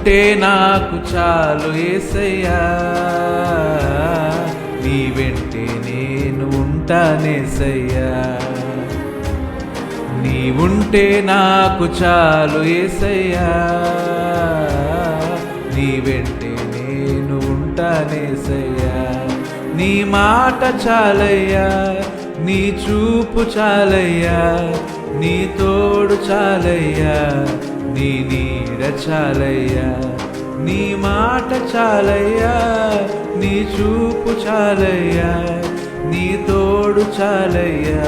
ఉంటే నాకు చాలు యేసయ్యా, నీ వెంటే నేను ఉంటానేసయ్యా. నీ ఉంటే నాకు చాలు యేసయ్యా, నీ వెంటే నేను ఉంటానేసయ్యా. నీ మాట చాలయ్యా, నీ చూపు చాలయ్యా, నీ తోడు చాలయ్యా, నీ నీడ చాలయ్యా. నీ మాట చాలయ్యా, నీ చూపు చాలయ్యా, నీ తోడు చాలయ్యా,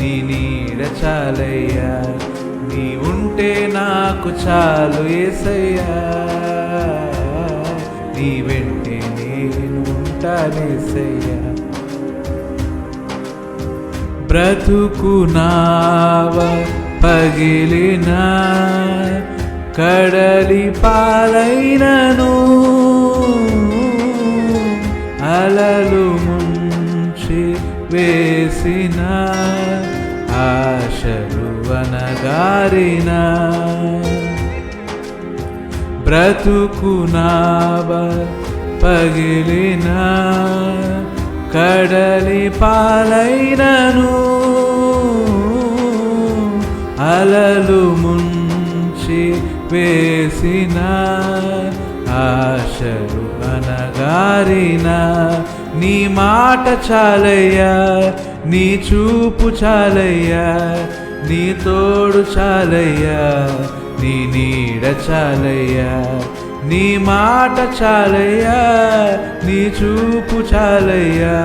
నీ నీడ చాలయ్యా. నీ ఉంటే నాకు చాలు యేసయ్యా, నీ వెంటే నేను ఉంటానేసయ్యా. బ్రతుకు నావ పగిలిన కడలి పాలైనను, అలలు ముంచి వేసిన ఆశలు అనగారిన, బ్రతుకు నావ పగిలిన కడలి పాలైనను, అలలు ముంచి వేసిన ఆశలు అనగారిన. నీ మాట చాలయ్యా, నీ చూపు చాలయ్యా, నీ తోడు చాలయ్యా, నీ నీడ చాలయ్యా. నీ మాట చాలయ్యా, నీ చూపు చాలయ్యా,